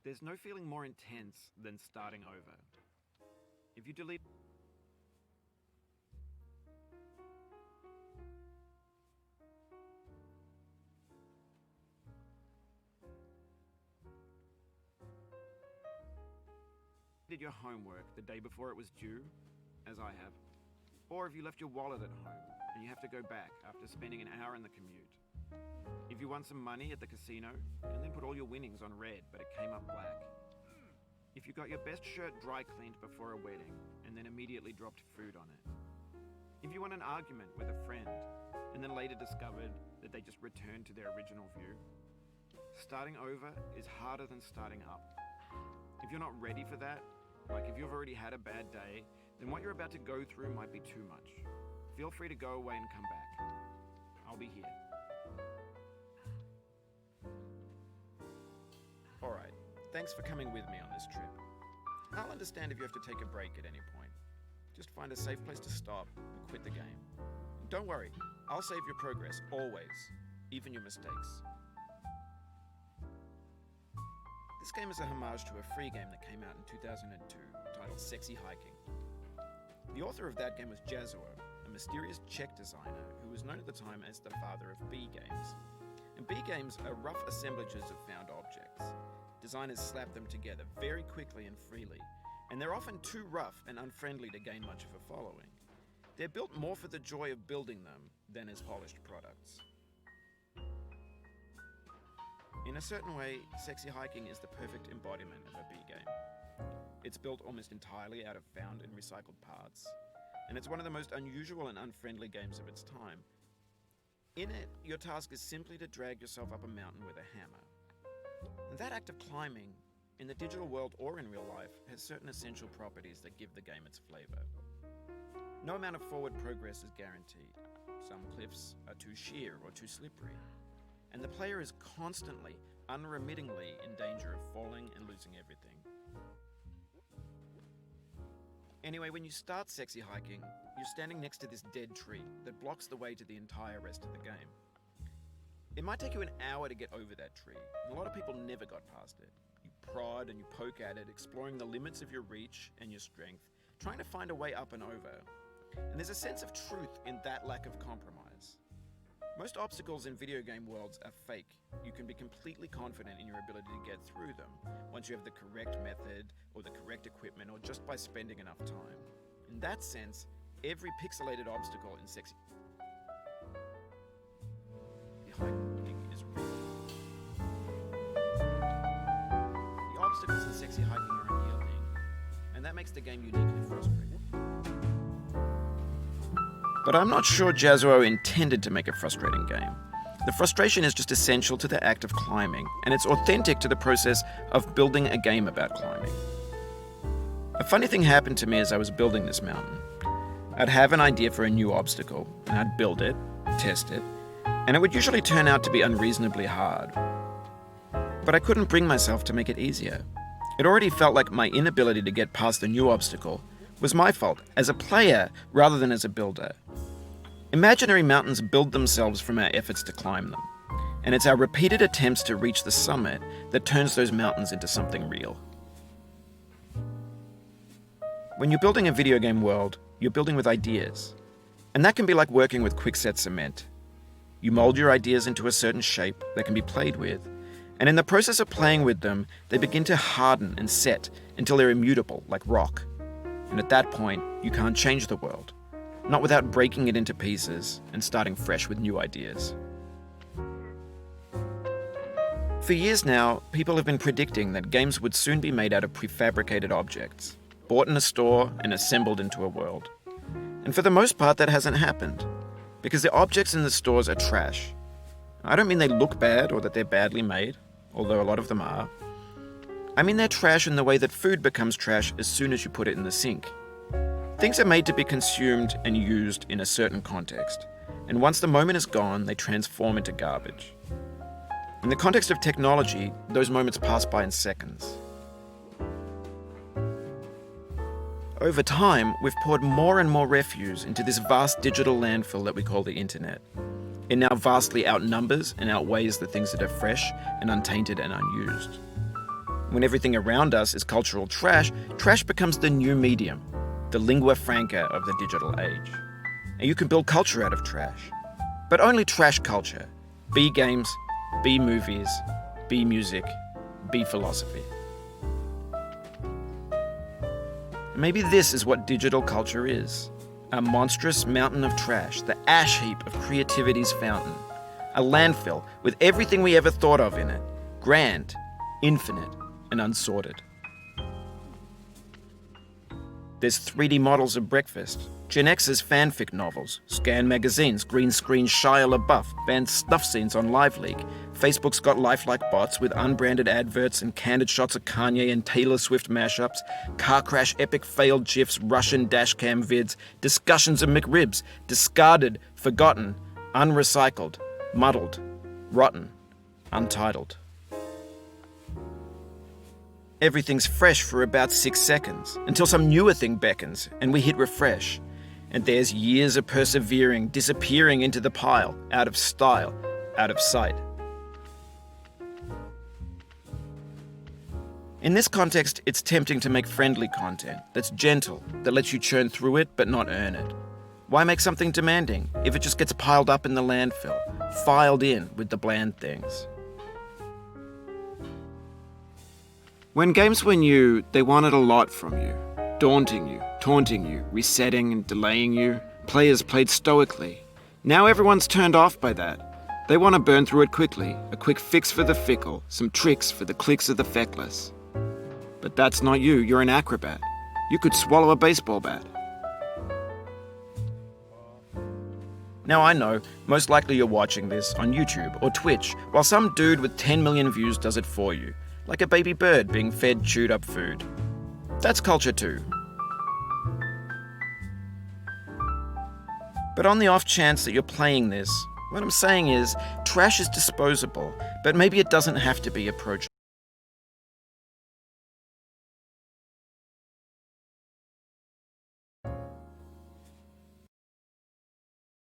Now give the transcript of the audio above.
There's no feeling more intense than starting over. If you delete your homework the day before it was due, as I have, or if you left your wallet at home and you have to go back after spending an hour in the commute. If you won some money at the casino and then put all your winnings on red but it came up black. If you got your best shirt dry cleaned before a wedding and then immediately dropped food on it. If you won an argument with a friend and then later discovered that they just returned to their original view. Starting over is harder than starting up. If you're not ready for that, like if you've already had a bad day, then what you're about to go through might be too much. Feel free to go away and come back. I'll be here. Alright, thanks for coming with me on this trip. I'll understand if you have to take a break at any point. Just find a safe place to stop and quit the game. And don't worry, I'll save your progress, always, even your mistakes. This game is a homage to a free game that came out in 2002, titled Sexy Hiking. The author of that game was Jazuo, a mysterious Czech designer who was known at the time as the father of B games. And B games are rough assemblages of found objects. Designers slap them together very quickly and freely, and they're often too rough and unfriendly to gain much of a following. They're built more for the joy of building them than as polished products. In a certain way, Sexy Hiking is the perfect embodiment of a B game. It's built almost entirely out of found and recycled parts, and it's one of the most unusual and unfriendly games of its time. In it, your task is simply to drag yourself up a mountain with a hammer. And that act of climbing, in the digital world or in real life, has certain essential properties that give the game its flavor. No amount of forward progress is guaranteed. Some cliffs are too sheer or too slippery. And the player is constantly, unremittingly in danger of falling and losing everything. Anyway, when you start Sexy Hiking, you're standing next to this dead tree that blocks the way to the entire rest of the game. It might take you an hour to get over that tree, and a lot of people never got past it. You prod and you poke at it, exploring the limits of your reach and your strength, trying to find a way up and over. And there's a sense of truth in that lack of compromise. Most obstacles in video game worlds are fake. You can be completely confident in your ability to get through them once you have the correct method or the correct equipment or just by spending enough time. In that sense, every pixelated obstacle in Sexy Hiking is real. The obstacles in Sexy Hiking are unyielding, and that makes the game uniquely frustrating. But I'm not sure Jazuo intended to make a frustrating game. The frustration is just essential to the act of climbing, and it's authentic to the process of building a game about climbing. A funny thing happened to me as I was building this mountain. I'd have an idea for a new obstacle, and I'd build it, test it, and it would usually turn out to be unreasonably hard. But I couldn't bring myself to make it easier. It already felt like my inability to get past the new obstacle was my fault as a player rather than as a builder. Imaginary mountains build themselves from our efforts to climb them, and it's our repeated attempts to reach the summit that turns those mountains into something real. When you're building a video game world, you're building with ideas, and that can be like working with quickset cement. You mold your ideas into a certain shape that can be played with, and in the process of playing with them, they begin to harden and set until they're immutable, like rock. And at that point, you can't change the world, not without breaking it into pieces and starting fresh with new ideas. For years now, people have been predicting that games would soon be made out of prefabricated objects, bought in a store and assembled into a world. And for the most part, that hasn't happened, because the objects in the stores are trash. I don't mean they look bad or that they're badly made, although a lot of them are. I mean they're trash in the way that food becomes trash as soon as you put it in the sink. Things are made to be consumed and used in a certain context, and once the moment is gone, they transform into garbage. In the context of technology, those moments pass by in seconds. Over time, we've poured more and more refuse into this vast digital landfill that we call the internet. It now vastly outnumbers and outweighs the things that are fresh and untainted and unused. When everything around us is cultural trash, trash becomes the new medium, the lingua franca of the digital age. And you can build culture out of trash. But only trash culture. B games, B movies, B music, B philosophy. Maybe this is what digital culture is. A monstrous mountain of trash, the ash heap of creativity's fountain. A landfill with everything we ever thought of in it. Grand, infinite, and unsorted. There's 3D models of breakfast, Gen X's fanfic novels, scan magazines, green screen Shia LaBeouf, banned snuff scenes on LiveLeak. Facebook's got lifelike bots with unbranded adverts and candid shots of Kanye and Taylor Swift mashups, car crash epic failed GIFs, Russian dashcam vids, discussions of McRibs, discarded, forgotten, unrecycled, muddled, rotten, untitled. Everything's fresh for about 6 seconds, until some newer thing beckons and we hit refresh. And there's years of persevering, disappearing into the pile, out of style, out of sight. In this context, it's tempting to make friendly content that's gentle, that lets you churn through it but not earn it. Why make something demanding if it just gets piled up in the landfill, filed in with the bland things? When games were new, they wanted a lot from you. Daunting you, taunting you, resetting and delaying you. Players played stoically. Now everyone's turned off by that. They want to burn through it quickly, a quick fix for the fickle, some tricks for the clicks of the feckless. But that's not you, you're an acrobat. You could swallow a baseball bat. Now I know, most likely you're watching this on YouTube or Twitch, while some dude with 10 million views does it for you. Like a baby bird being fed chewed up food. That's culture too. But on the off chance that you're playing this, what I'm saying is, trash is disposable, but maybe it doesn't have to be approachable.